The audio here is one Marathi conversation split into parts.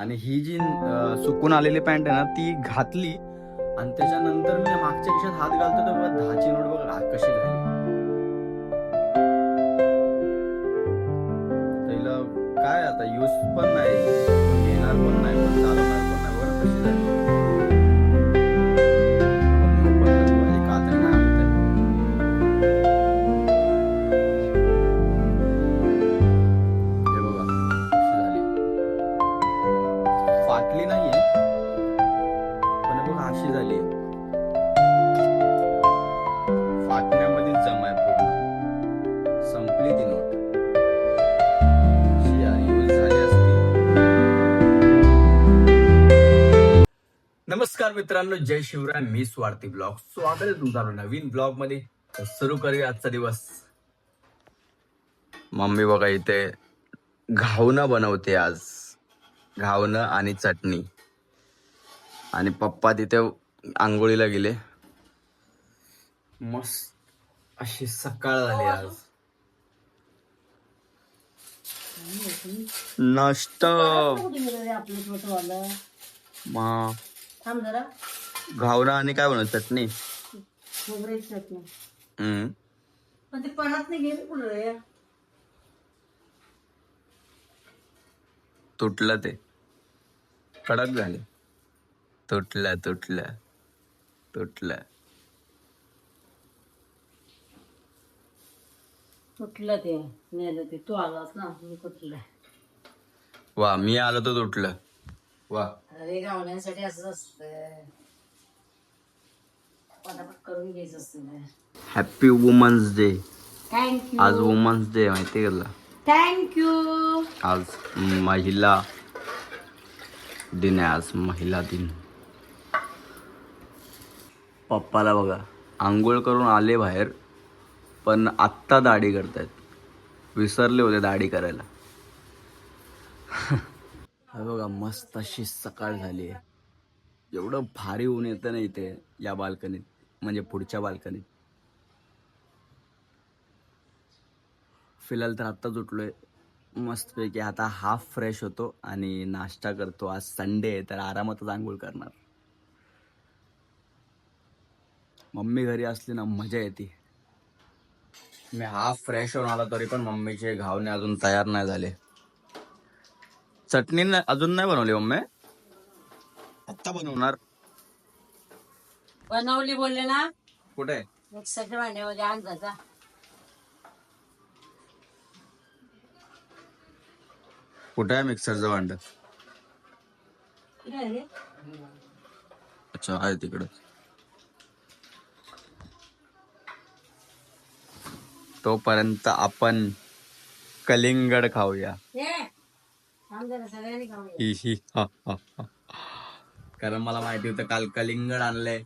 आणि ही जी सुकून आलेली पॅन्ट आहे ना ती घातली आणि त्याच्यानंतर मी मागच्या खिशात हात घालतो तर बघा 10ची नोट बघा कशी झाली. त्याला काय आता यूज पण नाही, कोण घेणार पण नाही, कोण चालवणार पण नाही, बरं कशी झाली. मी open करतो, हे का तरी नाही होत आहे. हे बघा कशी झाली, फाटली नाहीये पण हे बघा अशी झाली. फाटण्यामध्येच जमा आहे पूर्ण, संपली ती नोट. यूज झाली असती. नमस्कार मित्रांनो, जय शिवराय. मी स्वार्थी ब्लॉग, स्वागत आहे तुमचं नवीन ब्लॉग मध्ये. सुरू करूया आजचा दिवस. मम्मी बघा इथे घावणं बनवते आज, घावणं आणि चटणी. आणि पप्पा तिथे आंघोळीला गेले. मस्त अशी सकाळ झाली आज. नाश्ता घावणं आणि काय बनवत चटणी. तुटलं ते, कडक झाले. तुटलं तुटलं तुटलं तुटलं ते नेलं ते तू आलास ना मी तुटलं. वा, मी आलो तर तुटलं. वा, अरे गावण्यासाठी असंच असतं, पटापट करून घ्यायचं असतं. Happy women's day. थँक्यू. आज वुमन्स डे माहिती का तुला? थँक्यू. आज महिला दिन आहे, आज महिला दिन. पप्पाला बघा आंघोळ करून आले बाहेर, पण आत्ता दाढी करतायत. विसरले होते दाढी करायला. हे बघा मस्त अशी सकाळ झाली आहे. एवढं भारी ऊन येतं ना इथे या बाल्कनीत, म्हणजे पुढच्या बाल्कनीत. फिलहाल तर आत्ताच उठलोय मस्तपैकी. आता हाफ फ्रेश होतो आणि नाश्ता करतो. आज संडे आहे तर आरामातच आंघोळ करणार. मम्मी घरी असली ना मजा येते. मी हाफ फ्रेश होऊन आला तरी पण मम्मीचे घावणे अजून तयार नाही झाले. चटणी अजून नाही बनवली मम्मी, आत्ता बनवणार. बनवली बोलले ना. कुठे? मिक्सरच्या भांड्यामध्ये आण जा. कुठे आहे मिक्सरचं भांड? अच्छा, आहे तिकडे. तोपर्यंत आपण कलिंगड खाऊया. सगळ्यांनी खाऊया. ही ही हा हा हा. कारण मला माहिती होतं काल कलिंगड आणलंय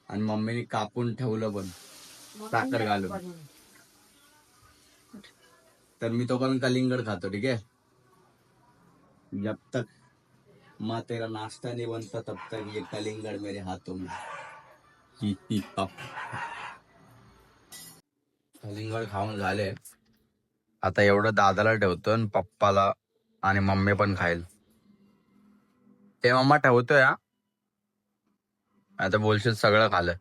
आणि मम्मीने कापून ठेवलं पण साखर घालून. तर मी तो पण कलिंगड खातो. ठीक आहे, जब तक माँ तेरा नाश्ता नहीं बनता तब तक ये कलिंगड मेरे हाथों में. ही ही हा. कलिंगड खाऊन झाले. आता एवढं दादाला ठेवतो आणि पप्पाला आणि मम्मी पण खाईल. ते मम्मा ठेवतोय हा. आता बोलशील सगळं खाल्लं.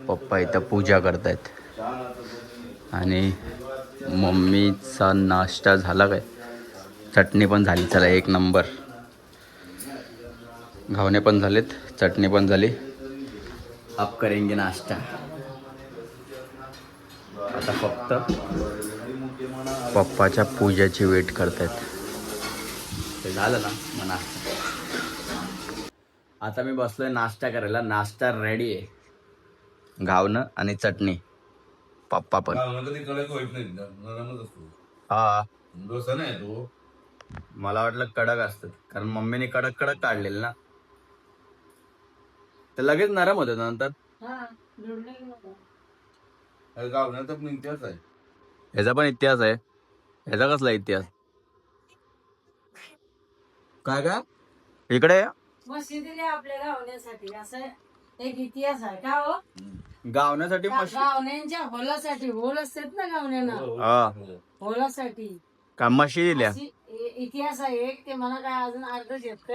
पप्पा इथं पूजा करतायत आणि मम्मीचा नाश्ता झाला काय? चटणी पण झाली. चला एक नंबर. घावणे पण झालेत, चटणी पण झाली. अब करेंगे नाश्ता. आता फक्त पप्पाच्या पूजेची वेट करतायत. ते झालं ना मग नाश्ता. आता मी बसलोय नाश्ता करायला. नाश्ता रेडी आहे, घावणं आणि चटणी. पप्पा पण. हा, डोसा नाही तो. मला वाटलं कडक असतात, कारण मम्मीने कडक कडक काढलेलं ना, ते लगेच नरम होते नंतर. घावण्याचा पण इतिहास आहे. ह्याचा पण इतिहास आहे. ह्याचा कसला इतिहास? काय काय इकडे मशी दिली आपल्या गावण्यासाठी असं एक इतिहास आहे का हो गावण्यासाठी म्हशी गावण्यांच्या होलासाठी होल असतात ना गावण्यांना हा. होलासाठी का म्हशी दिल्या अशी इतिहास आहे एक ते मला काय अजून अर्ध येत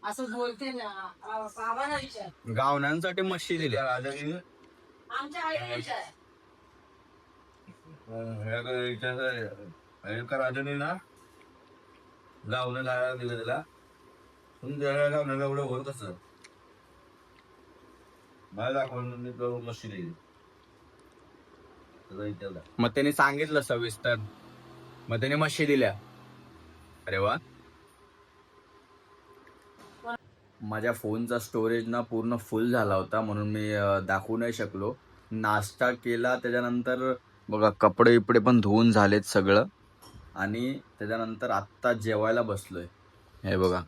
असं बोलते ना बाबांना विचार गावण्यांसाठी म्हशी दिल्या आमच्या आईला विचार राजाने ना लावणं लागायला दिलं त्याला तुमच्या लावण्याला एवढं होत असं मला दाखवून मशी दिली त्याचा विचार मग त्याने सांगितलं सविस्तर मग त्याने म्हशी दिल्या. अरे वा. माझ्या फोनचा स्टोरेज ना पूर्ण फुल झाला होता म्हणून मी दाखवू नाही शकलो. नाश्ता केला त्याच्यानंतर बघा कपडे बिपडे पण धुवून झालेत सगळं आणि त्याच्यानंतर आत्ता जेवायला बसलोय. हे बघा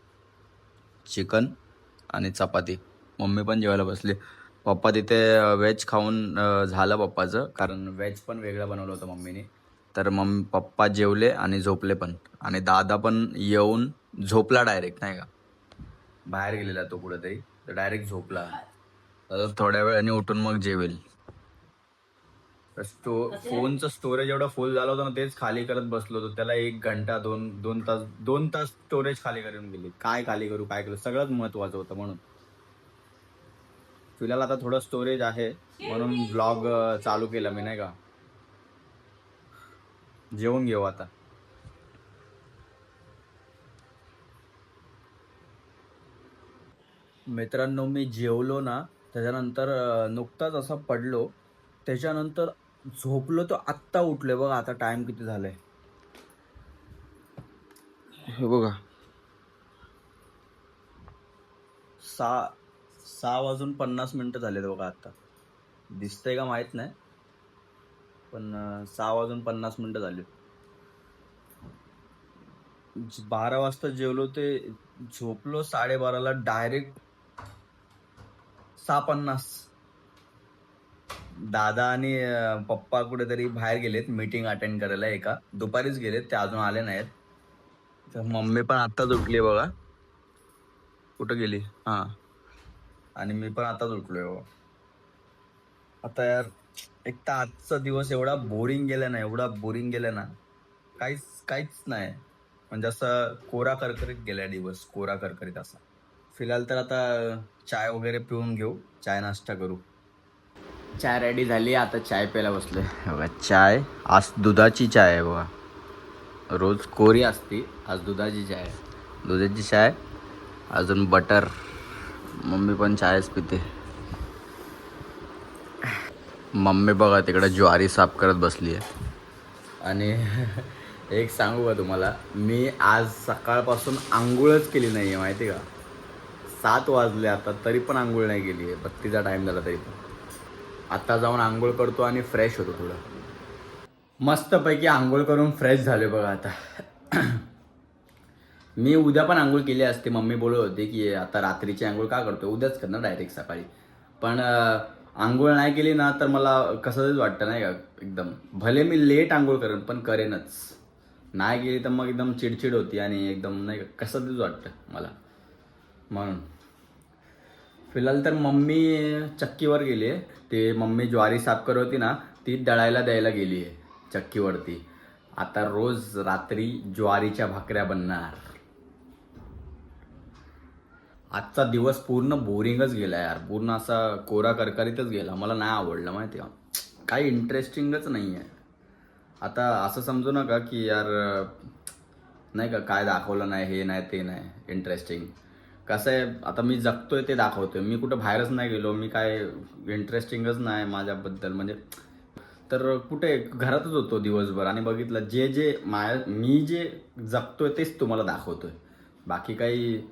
चिकन आणि चपाती. मम्मी पण जेवायला बसली. पप्पा तिथे व्हेज खाऊन झालं पप्पाचं कारण व्हेज पण वेगळं बनवलं होतं मम्मीने. तर पप्पा जेवले आणि झोपले पण आणि दादा पण येऊन झोपला डायरेक्ट नाही का. बाहेर गेलेला तो कुठेतरी तर डायरेक्ट झोपला. तर थोड्या वेळाने उठून मग जेवेल. फोनचं स्टोरेज एवढं फुल झालं होतं ना तेच खाली करत बसलो होतो. त्याला 1 घंटा 2 तास स्टोरेज खाली करून गेली. काय खाली करू काय करू सगळंच महत्वाचं होतं म्हणून. फिलहाल आता थोडं स्टोरेज आहे म्हणून ब्लॉग चालू केला मी नाही का. जेवून घेऊ आता. मित्रांनो मी जेवलो ना त्याच्यानंतर नुकताच असं पडलो त्याच्यानंतर झोपलो तर आत्ता उठले. बघा आता टाइम किती झालाय हे बघा 6:50 झालेत बघा. आता दिसतंय का माहित नाही पण 6:50 झाले. 12 वाजता जेवलो ते झोपलो 12:30ला डायरेक्ट 6:50. दादा आणि पप्पा कुठेतरी बाहेर गेलेत मीटिंग अटेंड करायला. एका दुपारीच गेलेत ते अजून आले नाहीत. तर मम्मी पण आत्ताच उठली बघा. कुठं गेली हा आणि मी पण आताच उठलोय बघा. आता यार एक तर आजचा दिवस एवढा बोरिंग गेला ना काहीच नाही म्हणजे असं कोरा करकरीत गेलाय दिवस. कोरा करकरीत असा. फिलहाल तर आता चाय वगैरे पिऊन घेऊ. चाय नाश्ता करू. चाय रेडी झाली. आता चाय प्यायला बसलोय बघा. चाय आज दुधाची चाय आहे बघा. रोज कोरी असते आज दुधाची चाय आहे. दुधाची चाय अजून बटर. मम्मी पण चायच पिते. मम्मी बघा तिकडे ज्वारी साफ करत बसली आहे. आणि एक सांगू का तुम्हाला मी आज सकाळपासून आंघोळच केली नाही आहे माहिती का. 7 वाजले आता तरी पण आंघोळ नाही केली आहे. बत्तीचा टाईम झाला तरी पण. आत्ता जाऊन आंघोळ करतो आणि फ्रेश होतो थोडं. मस्तपैकी आंघोळ करून फ्रेश झाले बघा आता. मी उद्या पण आंघोळ केली असते. मम्मी बोलत होती की आता रात्रीची आंघोळ का करतो उद्याच करणार डायरेक्ट सकाळी. पण आंघोळ नाही केली ना तर मला कसंच वाटतं नाही का एकदम. भले मी लेट आंघोळ करेन पण करेनच. नाही गेली तर मग एकदम चिडचिड होती आणि एकदम नाही का कसंच वाटतं मला म्हणून. फिलहाल तर मम्मी चक्कीवर गेली आहे. ते मम्मी ज्वारी साफ करत होती ना ती दळायला द्यायला गेली आहे चक्कीवरती. आता रोज रात्री ज्वारीच्या भाकऱ्या बनणार. आजचा दिवस पूर्ण बोरिंगच गेला यार. पूर्ण असा कोरा करकरीतच गेला. मला नाही आवडलं माहिती का. काही इंटरेस्टिंगच नाही आहे. आता असं समजू नका की यार नाही का काय दाखवलं नाही हे नाही ते नाही इंटरेस्टिंग. कसं आहे आता मी जगतोय ते दाखवतोय. मी कुठं बाहेरच नाही गेलो. मी काय इंटरेस्टिंगच नाही माझ्याबद्दल म्हणजे. तर कुठे घरातच होतो दिवसभर आणि बघितलं मी जे जगतोय तेच तुम्हाला दाखवतोय. बाकी काही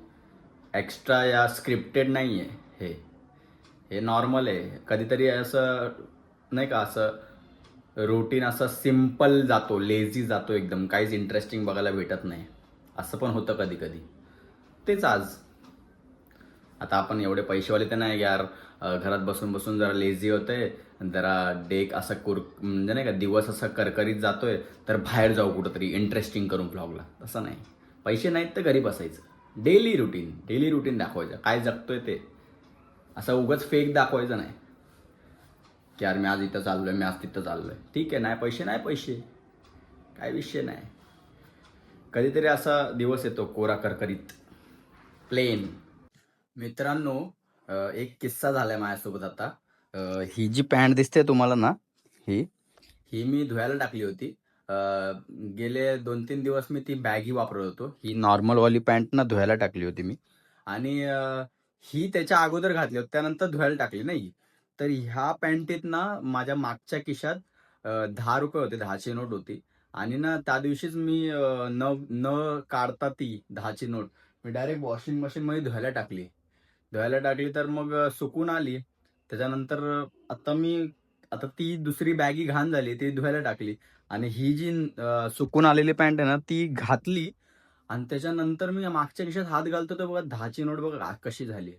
एक्स्ट्रा या स्क्रिप्टेड नाही आहे. हे नॉर्मल आहे. कधीतरी असं नाही का असं रुटीन असं सिम्पल जातो लेझी जातो एकदम. काहीच इंटरेस्टिंग बघायला भेटत नाही. असं पण होतं कधी कधी. तेच आज आता आपण एवढे पैसेवाले तर नाही यार. घरात बसून बसून जरा लेझी होतंय. जरा डेक असं म्हणजे नाही का दिवस असा करकरीत जातोय तर बाहेर जाऊ कुठंतरी इंटरेस्टिंग करून ब्लॉगला. तसं नाही. पैसे नाहीत तर घरी बसायचं. डेली रुटीन दाखवायचं, काय जगतोय ते. असं उगाच फेक दाखवायचं नाही की यार मी आज इथं चाललोय, मी आज तिथं चाललोय. ठीक आहे, नाही पैसे काय विषय नाही. कधीतरी असा दिवस येतो कोरा करकरीत प्लेन. मित्रांनो, एक किस्सा झालाय माझ्यासोबत आता. ही जी पॅन्ट दिसते तुम्हाला ना, ही मी धुवायला टाकली होती. गेले 2-3 दिवस मी ती बॅगी वापरत होतो. ही नॉर्मलवाली पॅन्ट ना धुवायला टाकली होती मी. आणि ही त्याच्या अगोदर घातली होती, त्यानंतर धुवायला टाकली नाही. तर ह्या पॅन्टीत ना माझ्या मागच्या खिशात 10 रुपये होते, 10ची नोट होती. आणि ना त्या दिवशीच मी न काढता ती 10ची नोट मी डायरेक्ट वॉशिंग मशीनमध्ये धुवायला टाकली. तर मग सुकून आली. त्याच्यानंतर आता ती दुसरी बॅगी घाण झाली, ती धुवायला टाकली. आणि ही जी सुकून आलेली पॅन्ट आहे ना ती घातली. आणि त्याच्यानंतर मी मागच्या खिशात हात घालतो तर बघा 10ची नोट बघा कशी झाली.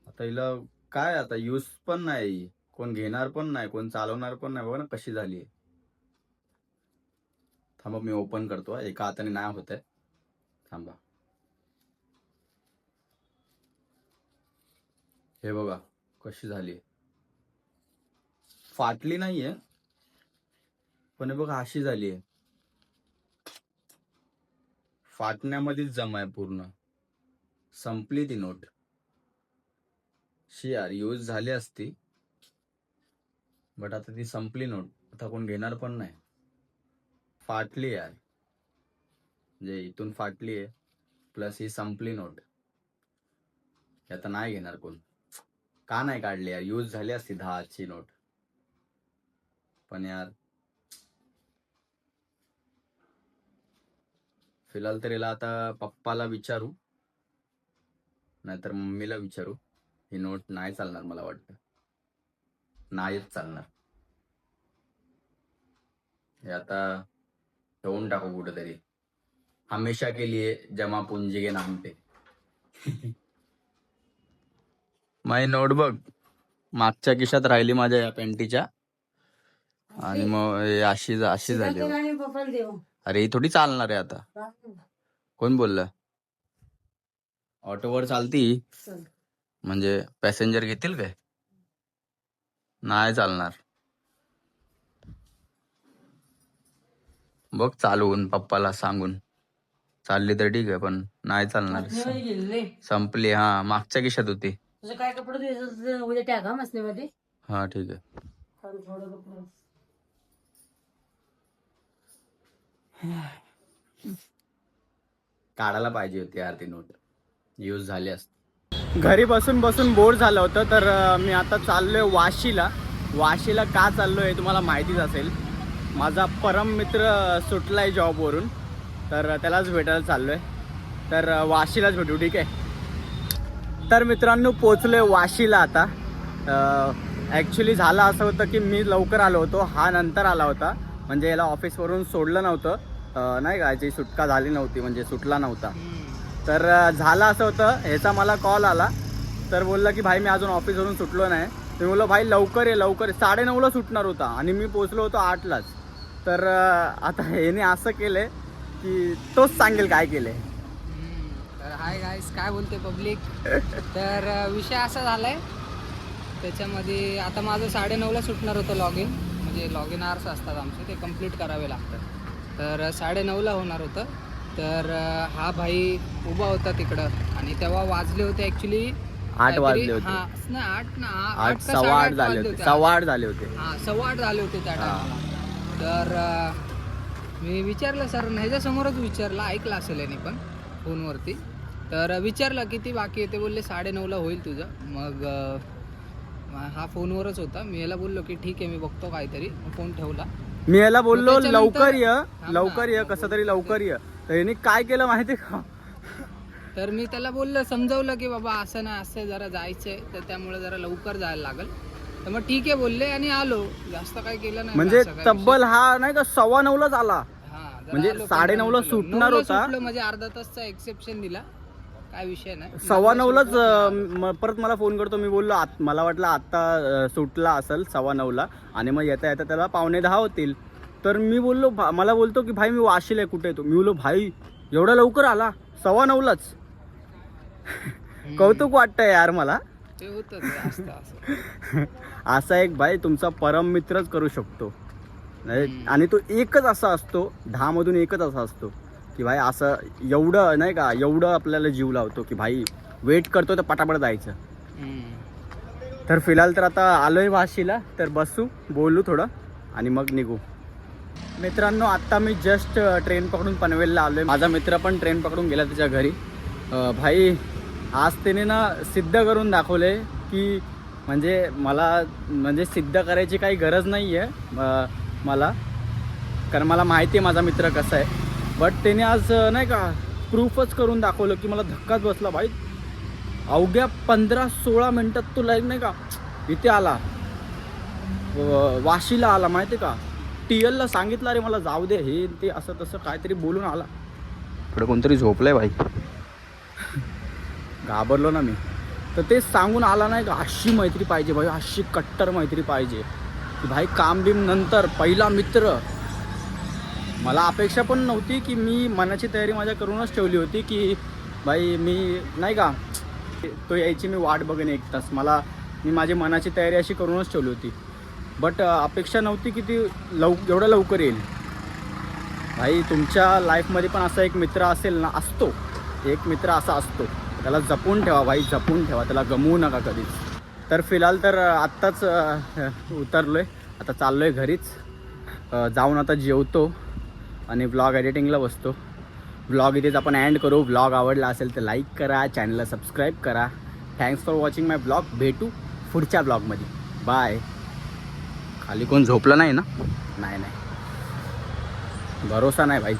आता हिला काय, आता यूज पण नाही, कोण घेणार पण नाही, कोण चालवणार पण नाही. बघा ना कशी झाली. थांबा मी ओपन करतो, एका हाताने नाही होत आहे. थांबा. हे बघा कशी झाली. फाटली नाहीये पण हे बघा अशी झाली आहे. फाटण्यामध्येच जमा आहे पूर्ण. संपली ती नोट. यार यूज झाली असती बट आता ती संपली नोट. आता कोण घेणार पण नाही. फाटली यार, म्हणजे इथून फाटली आहे प्लस ही संपली नोट. आता नाही घेणार कोण. का नाही काढली यार, यूज झाली असती 10ची नोट. पण यार फिलहाल तर याला आता पप्पाला विचारू नाहीतर मम्मीला विचारू. ही नोट नाही चालणार, मला वाटतं नाहीच चालणार. हे आता ठेवून टाकू कुठेतरी, हमेशा के लिए जमा पूंजी के नाम पे. माझी नोटबुक मागच्या खिशात राहिली माझ्या या पॅन्टीच्या. आणि मग अशी झाली. आणि पप्पाला देऊ. अरे ही थोडी चालणार आहे आता. कोण बोललं? ऑटोवर चालती म्हणजे पॅसेंजर घेतील काय? नाही चालणार. बघ चालवून पप्पाला सांगून चालली तर ठीक आहे, पण नाही चालणार. संपली. हा मागच्या खिशात होती. तुझं काय कपडे द्यायचं उद्या टाका मसनीमध्ये. हा ठीक आहे. काढायला पाहिजे होती यार ती नोट, यूज झाली असती. घरी बसून बोर झालं होतं तर मी आता चाललोय वाशीला. का चाललोय हे तुम्हाला माहितीच असेल. माझा परम मित्र सुटलाय जॉबवरून, तर त्यालाच भेटायला चाललोय. तर वाशीलाच भेटू, ठीक आहे. तर मित्रांनो पोचलोय वाशीला आता. ॲक्च्युली झालं असं होतं की मी लवकर आलो होतो, हा नंतर आला होता. म्हणजे याला ऑफिसवरून सोडलं नव्हतं, नाही का, याची सुटका झाली नव्हती, म्हणजे सुटला नव्हता. तर झालं असं होतं, ह्याचा मला कॉल आला. तर बोलला की भाई मी अजून ऑफिसवरून सुटलो नाही. मी बोललो भाई लवकर ये. 9:30ला सुटणार होता आणि मी पोचलो होतो 8लाच. तर आता ह्याने असं केलंय की तोच सांगेल काय केलंय. तर हाय गाईस, काय बोलते पब्लिक. तर विषय असा झालाय, त्याच्यामध्ये आता माझं 9:30ला सुटणार होतं लॉग इन. म्हणजे लॉग इन आवर्स असतात आमचे, ते कंप्लीट करावे लागतात. तर 9:30ला होणार होतं. तर हा भाई उभा होता तिकडं आणि तेव्हा वाजले होते ॲक्च्युली 8 वाजले होते. हा ना 8 सव्वा 8 झाले होते. 8:15 झाले होते. हां 8:15 झाले होते त्या टायमाला. तर मी विचारलं सर, ह्याच्यासमोरच विचारलं, ऐकलं असेल याने पण फोनवरती. तर विचारलं किती बाकी आहे, ते बोलले 9:30ला होईल तुझं. मग हा फोनवरच होता. मी याला बोललो की ठीक आहे मी बघतो काहीतरी, फोन ठेवला. मी याला बोललो त्याच्यानंतर- लवकर ये कसं तरी लवकर ये. तर यांनी काय केलं माहिती का, तर मी त्याला बोललो, समजावलं की बाबा असं नाही, असं जरा जायचंय, तर त्यामुळे जरा लवकर जायला लागेल. तर मग ठीक आहे बोलले आणि आलो. जास्त काय केलं नाही. म्हणजे असं काय तब्बल हा नाही का 9:15लाच आला. विषय. हां, जरा म्हणजे आलो, 9:30ला 15 सुटणार 9ला होता. सुटलो, म्हणजे अर्धा तासचा एक्सेप्शन दिला, काय विषय नाही. 9:15लाच परत मला फोन करतो. मी बोललो मला वाटलं आत्ता सुटला असेल 9:15ला आणि मग येता त्याला 9:45 होतील. तर मी बोललो मला बोलतो की भाई मी वाशीला आहे, कुठे आहे तो? मी बोललो भाई एवढा लवकर आला, 9:15लाच. कौतुक वाटतंय यार मला. ते होतं ते असतं असं. असा एक भाई तुमचा परम मित्रच करू शकतो. नाही, आणि तो एकच असा असतो, 10 मधून एकच असा असतो की भाई असं एवढं नाही का, एवढं आपल्याला जीव लावतो की भाई वेट करतो तर पटापट जायचं. तर फिलहाल तर आता आलोय वाशीला, तर बसू, बोलू थोडं आणि मग निघू. मित्रांनो आत्ता मी जस्ट ट्रेन पकडून पनवेलला आलोय. माझा मित्र पण ट्रेन पकडून गेला त्याच्या घरी. भाई आज त्याने ना सिद्ध करून दाखवले की म्हणजे मला म्हणजे सिद्ध करायची काही गरज नाही आहे मला, कारण मला माहिती आहे माझा मित्र कसा आहे. बट त्याने आज नाही का प्रूफच करून दाखवलं की मला धक्काच बसला भाई. अवघ्या 15-16 मिनटात तो लाईक नाही का इथे आला, वाशीला आला, माहिती का. TLला सांगितलं अरे मला जाऊ दे, हे ते असं तसं काहीतरी बोलून आला. पुढे कोणतरी झोपलंय भाई. घाबरलो ना मी. तर ते सांगून आला नाही का, अशी मैत्री पाहिजे भाई, अशी कट्टर मैत्री पाहिजे की भाई काम बिम नंतर, पहिला मित्र. मला अपेक्षा पण नव्हती की मी मनाची तयारी माझ्या करूनच ठेवली होती की भाई मी नाही का तो यायची मी वाट बघेन 1 तास. मी माझी मनाची तयारी अशी करूनच ठेवली होती. बट अपेक्षा नव्हती की ती एवढं लवकर येईल. भाई तुमच्या लाईफमध्ये पण असा एक मित्र असेल ना, असतो एक मित्र असा असतो, त्याला जपून ठेवा भाई, जपून ठेवा, त्याला गमवू नका कधीच. तर फिलहाल तर आत्ताच उतरलो आहे, आता चाललो आहे घरीच. जाऊन आता जेवतो आणि व्लॉग एडिटिंगला बसतो. व्लॉग इथेच आपण एंड करू. व्लॉग आवडला असेल तर लाईक करा, चॅनलला सबस्क्राईब करा. Thanks for watching my blog. भेटू पुढच्या ब्लॉगमध्ये. बाय. खाली कोण झोपलं नाही ना? नाही, भरोसा नाही भाई.